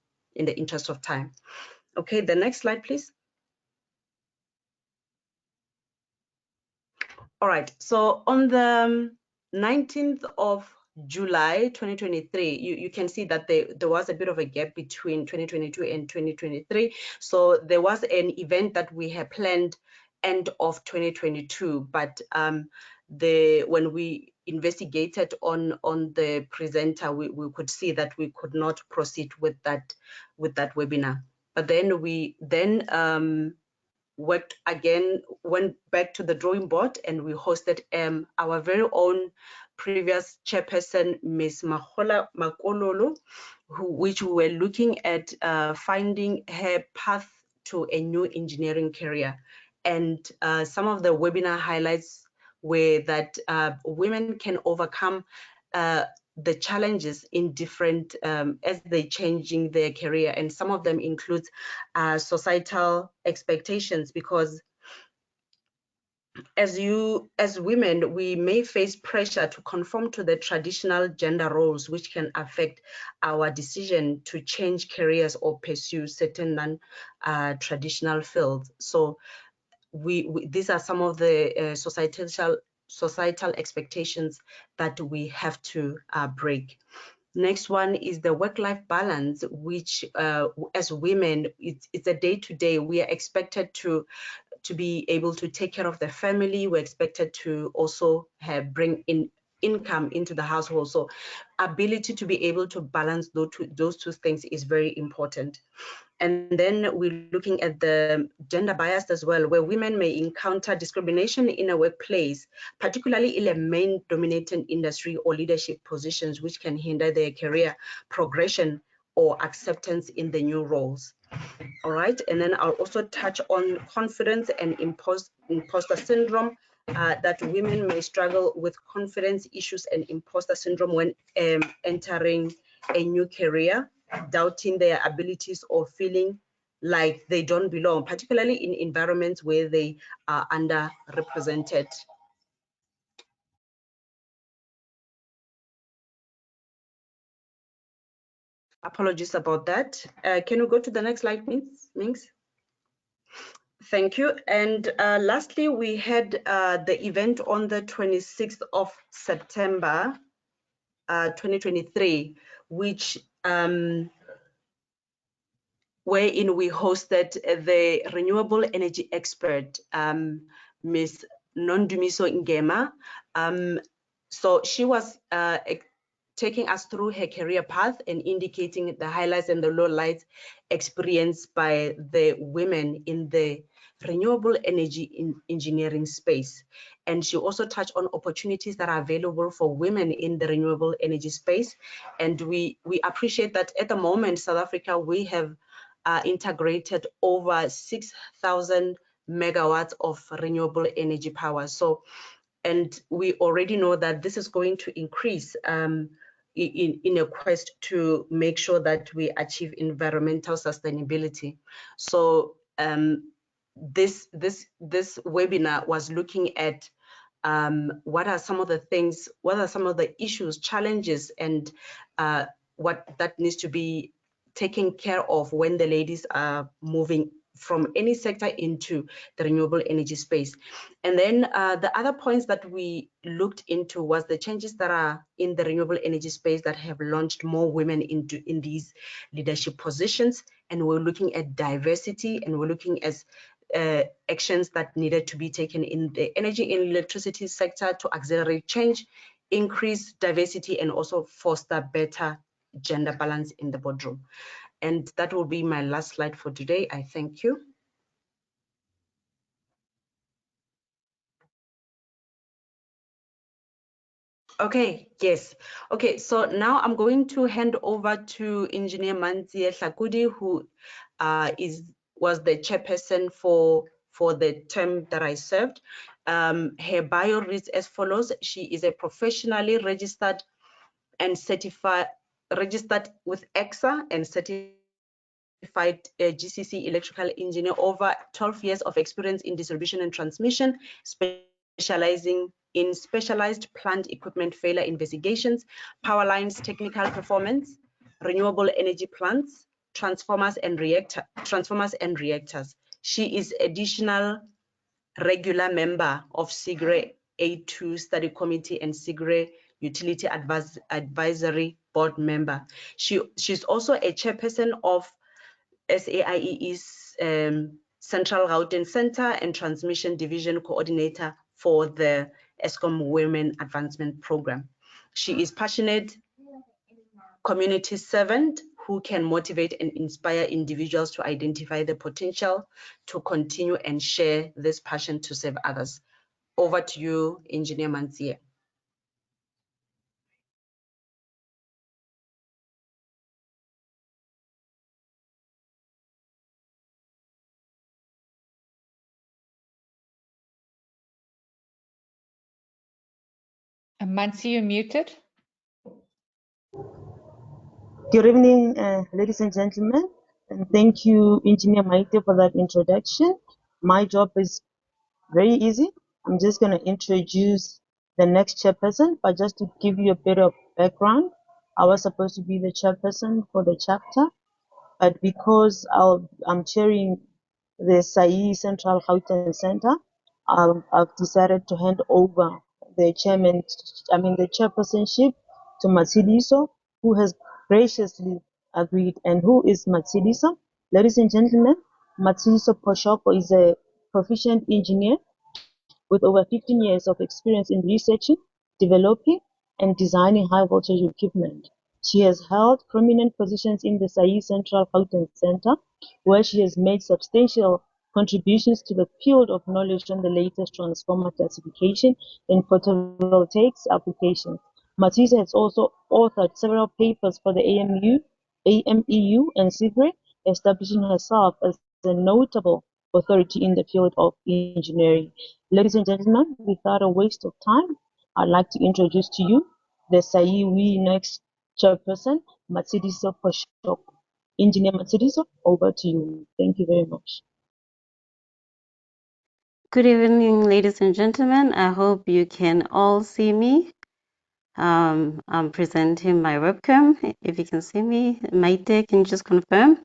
the interest of time. Okay, the next slide, please. All right, so on the 19th of July 2023, you can see that there was a bit of a gap between 2022 and 2023. So there was an event that we had planned end of 2022, but when we investigated on the presenter, we could see that we could not proceed with that webinar. But then we worked again, went back to the drawing board, and we hosted our very own previous chairperson, Ms Makololo, which we were looking at finding her path to a new engineering career. And some of the webinar highlights were that women can overcome the challenges in different as they're changing their career, and some of them include societal expectations, because as women, we may face pressure to conform to the traditional gender roles, which can affect our decision to change careers or pursue certain non-traditional fields. So these are some of the societal expectations that we have to break. Next one is the work-life balance, which as women, it's a day-to-day. We are expected to be able to take care of the family. We're expected to also bring in income into the household. So ability to be able to balance those two things is very important. And then we're looking at the gender bias as well, where women may encounter discrimination in a workplace, particularly in a male-dominated industry or leadership positions, which can hinder their career progression or acceptance in the new roles. All right, and then I'll also touch on confidence and imposter syndrome, that women may struggle with confidence issues and imposter syndrome when entering a new career, doubting their abilities or feeling like they don't belong, particularly in environments where they are underrepresented. Apologies about that. Can we go to the next slide, Mings? Thank you. And lastly, we had the event on the 26th of September 2023, which wherein we hosted the renewable energy expert, Ms Nondumiso Ngema. So she was taking us through her career path and indicating the highlights and the lowlights experienced by the women in the renewable energy engineering space. And she also touched on opportunities that are available for women in the renewable energy space. And we appreciate that at the moment, South Africa, we have integrated over 6,000 megawatts of renewable energy power. So, and we already know that this is going to increase in a quest to make sure that we achieve environmental sustainability. So this webinar was looking at what are some of the things, what are some of the issues, challenges, and what that needs to be taken care of when the ladies are moving from any sector into the renewable energy space. And then the other points that we looked into was the changes that are in the renewable energy space that have launched more women in these leadership positions. And we're looking at diversity, and we're looking at actions that needed to be taken in the energy and electricity sector to accelerate change, increase diversity, and also foster better gender balance in the boardroom. And that will be my last slide for today. I thank you. Okay, yes. Okay, so now I'm going to hand over to Engineer Ms Sy Gourrah, who was the chairperson for the term that I served. Her bio reads as follows. She is a professionally registered and registered with EXA and certified GCC electrical engineer, over 12 years of experience in distribution and transmission, specializing in specialized plant equipment failure investigations, power lines technical performance, renewable energy plants, transformers and reactors. She is additional regular member of SAIEE A2 study committee and SAIEE utility advisory board member. She's also a chairperson of SAIEE's Central Routing Center and Transmission Division Coordinator for the ESCOM Women Advancement Program. She is passionate community servant who can motivate and inspire individuals to identify the potential to continue and share this passion to serve others. Over to you, Engineer Ms Sy. Ms Sy, you're muted. Good evening, ladies and gentlemen, and thank you, Engineer Maite, for that introduction. My job is very easy. I'm just going to introduce the next chairperson, but just to give you a bit of background, I was supposed to be the chairperson for the chapter, but because I'm chairing the SAIEE Central Routing Center, I've decided to hand over the chairpersonship to Matshidiso, who has graciously agreed. And who is Matshidiso? Ladies and gentlemen, Matshidiso Poshoko is a proficient engineer with over 15 years of experience in researching, developing, and designing high voltage equipment. She has held prominent positions in the SAIEE Central Routing Center, where she has made substantial contributions to the field of knowledge on the latest transformer classification and photovoltaics applications. Matshidiso has also authored several papers for the AMEU and SAIEE, establishing herself as a notable authority in the field of engineering. Ladies and gentlemen, without a waste of time, I'd like to introduce to you the SAIEE WIE next chairperson, Matshidiso Poshoko. Engineer Matshidiso, over to you. Thank you very much. Good evening, ladies and gentlemen. I hope you can all see me. I'm presenting my webcam. If you can see me, Maite, can you just confirm?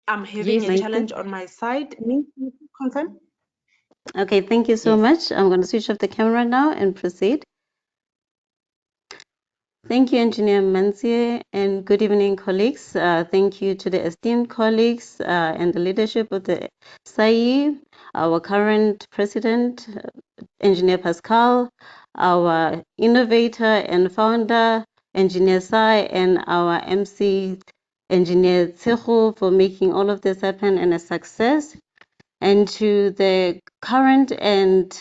I'm having Yes, a challenge on my side. Can you confirm? Okay, thank you so Yes. much. I'm going to switch off the camera now and proceed. Thank you, Engineer Ms Sy, and good evening, colleagues. Thank you to the esteemed colleagues and the leadership of the SAIEE, our current president, Engineer Pascal, our innovator and founder, Engineer Sy, and our MC, Engineer Tshego, for making all of this happen and a success. And to the current and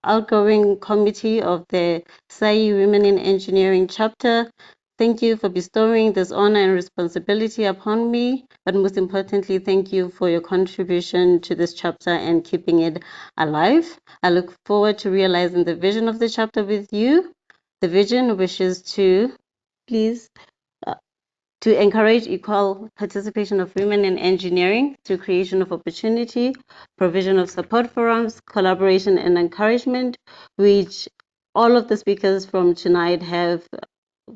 outgoing committee of the SAIEE Women in Engineering chapter, thank you for bestowing this honor and responsibility upon me, but most importantly, thank you for your contribution to this chapter and keeping it alive. I look forward to realizing the vision of the chapter with you. The vision wishes to, please, to encourage equal participation of women in engineering through creation of opportunity, provision of support forums, collaboration and encouragement, which all of the speakers from tonight have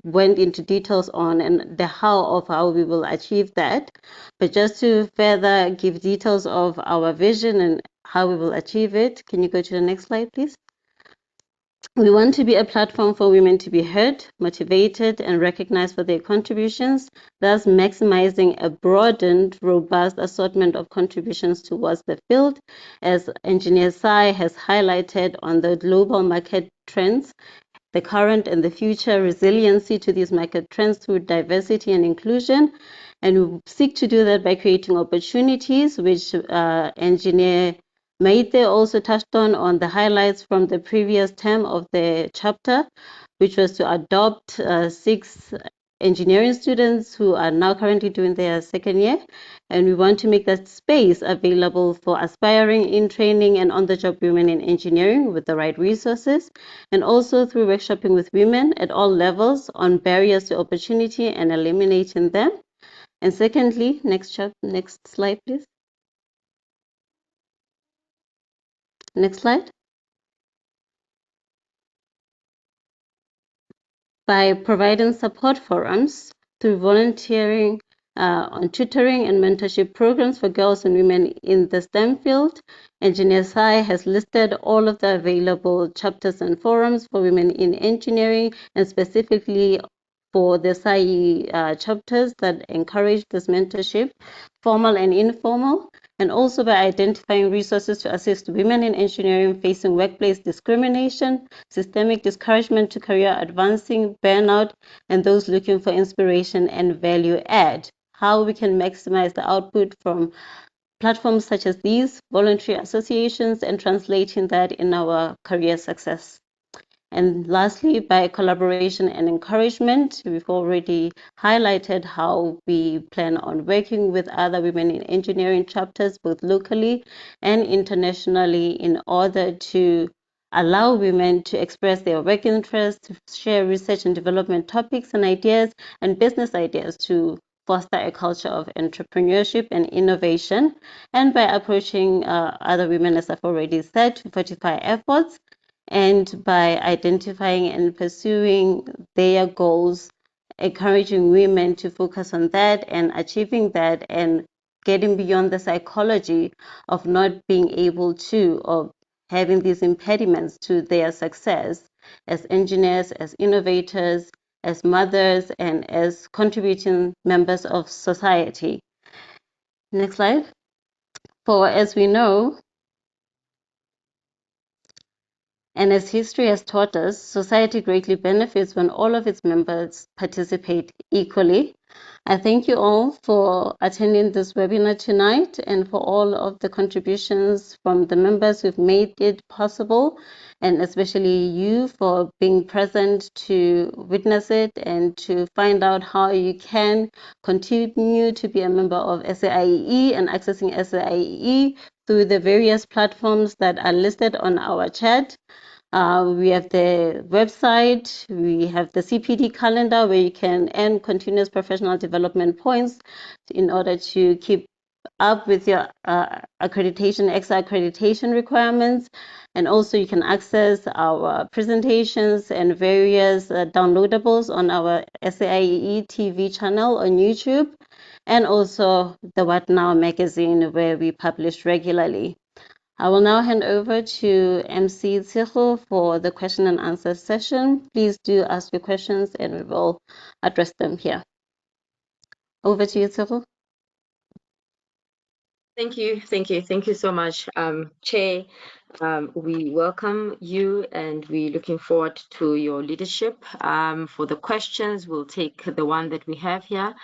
went into details on and the how of how we will achieve that. But just to further give details of our vision and how we will achieve it, can you go to the next slide, please? We want to be a platform for women to be heard, motivated, and recognized for their contributions, thus maximizing a broadened, robust assortment of contributions towards the field, as Engineer Sy has highlighted on the global market trends, the current and the future resiliency to these market trends through diversity and inclusion. And we seek to do that by creating opportunities, which Engineer Maite also touched on the highlights from the previous term of the chapter, which was to adopt 6 engineering students who are now currently doing their second year. And we want to make that space available for aspiring in training and on-the-job women in engineering with the right resources, and also through workshopping with women at all levels on barriers to opportunity and eliminating them. And secondly, next slide, please. Next slide. By providing support forums through volunteering on tutoring and mentorship programs for girls and women in the STEM field, Engineer Sy has listed all of the available chapters and forums for women in engineering, and specifically for the SAIEE chapters that encourage this mentorship, formal and informal, and also by identifying resources to assist women in engineering facing workplace discrimination, systemic discouragement to career advancing, burnout, and those looking for inspiration and value add. How we can maximize the output from platforms such as these, voluntary associations, and translating that in our career success. And lastly, by collaboration and encouragement, we've already highlighted how we plan on working with other women in engineering chapters, both locally and internationally, in order to allow women to express their work interests, to share research and development topics and ideas and business ideas to foster a culture of entrepreneurship and innovation, and by approaching other women, as I've already said, to fortify efforts, and by identifying and pursuing their goals, encouraging women to focus on that and achieving that, and getting beyond the psychology of not being able to, or having these impediments to their success as engineers, as innovators, as mothers, and as contributing members of society. Next slide. For as we know, and as history has taught us, society greatly benefits when all of its members participate equally. I thank you all for attending this webinar tonight and for all of the contributions from the members who've made it possible, and especially you for being present to witness it and to find out how you can continue to be a member of SAIEE and accessing SAIEE through the various platforms that are listed on our chat. We have the website, we have the CPD calendar where you can earn continuous professional development points in order to keep up with your extra accreditation requirements. And also you can access our presentations and various downloadables on our SAIEE TV channel on YouTube, and also the What Now magazine where we publish regularly. I will now hand over to MC Gourrah for the question and answer session. Please do ask your questions and we will address them here. Over to you, Gourrah. Thank you so much, Chair. We welcome you and we're looking forward to your leadership. For the questions, we'll take the one that we have here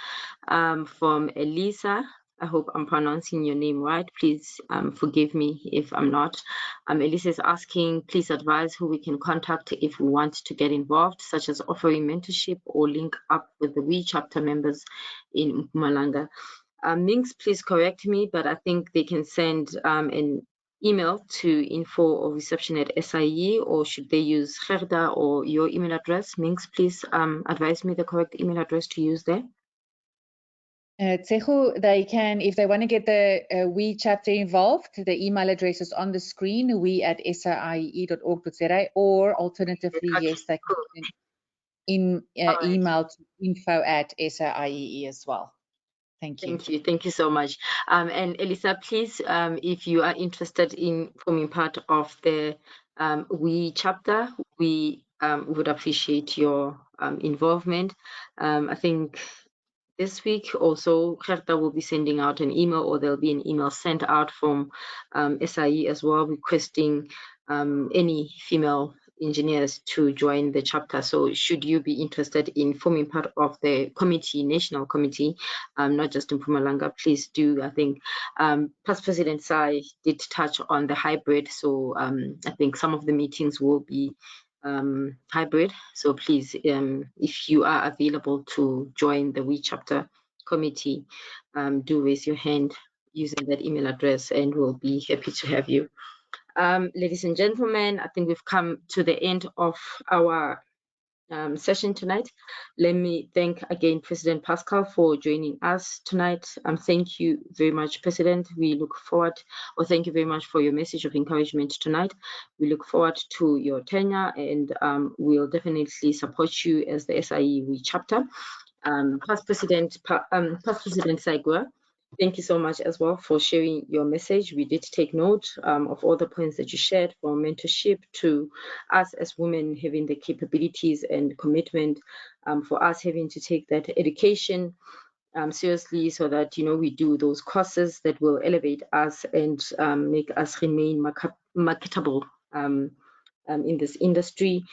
from Elisa. I hope I'm pronouncing your name right. Please forgive me if I'm not. Elisa is asking, please advise who we can contact if we want to get involved, such as offering mentorship or link up with the WiE chapter members in Mpumalanga. Minx, please correct me, but I think they can send an email to info or reception at SAIEE, or should they use Gerda or your email address? Minx, please advise me the correct email address to use there. Tsehu, they can, if they want to get the WiE chapter involved, the email address is on the screen, WiE@saiee.org.za, or alternatively, yes, they can. email to info@SAIEE as well. Thank you. Thank you so much. And Elisa, please, if you are interested in forming part of the WiE chapter, we would appreciate your involvement. I think this week also, Gerda will be sending out an email, or there'll be an email sent out from SAIEE as well, requesting any female engineers to join the chapter. So should you be interested in forming part of the committee, national committee, not just in Mpumalanga, please do. I think past President Sy did touch on the hybrid. So I think some of the meetings will be hybrid. So please, if you are available to join the WiE chapter committee, do raise your hand using that email address, and we'll be happy to have you. Ladies and gentlemen, I think we've come to the end of our session tonight. Let me thank again President Pascal for joining us tonight. Thank you very much, President. We look forward, or thank you very much for your message of encouragement tonight. We look forward to your tenure, and we'll definitely support you as the SAIEE WiE chapter. Past President Sy Gourrah, thank you so much as well for sharing your message. We did take note of all the points that you shared, from mentorship to us as women having the capabilities and commitment, for us having to take that education seriously, so that, you know, we do those courses that will elevate us and make us remain marketable in this industry.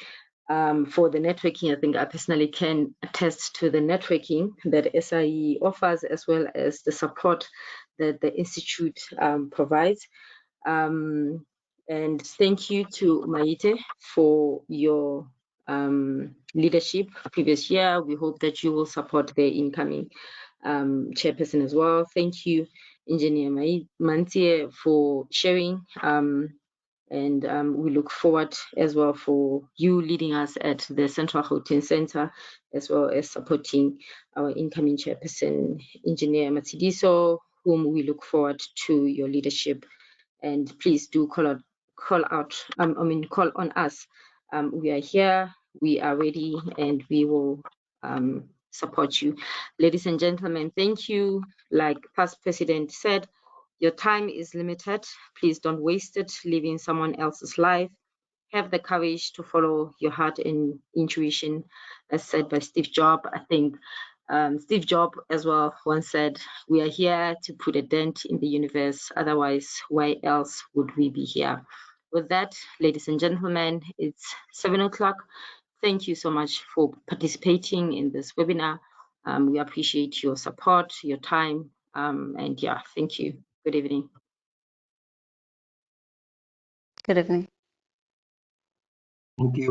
For the networking, I think I personally can attest to the networking that SAIEE offers, as well as the support that the Institute provides. And thank you to Maite for your leadership previous year. We hope that you will support the incoming chairperson as well. Thank you, Engineer Mantie, for sharing. And we look forward as well for you leading us at the Central Gauteng Center, as well as supporting our incoming chairperson, Engineer Matsidiso, whom we look forward to your leadership. And please do call on us. We are here, we are ready, and we will support you. Ladies and gentlemen, thank you. Like past President said, your time is limited. Please don't waste it living someone else's life. Have the courage to follow your heart and intuition, as said by Steve Jobs. I think Steve Jobs as well once said, we are here to put a dent in the universe. Otherwise, why else would we be here? With that, ladies and gentlemen, it's 7 o'clock. Thank you so much for participating in this webinar. We appreciate your support, your time, and yeah, thank you. Good evening. Good evening. Thank you.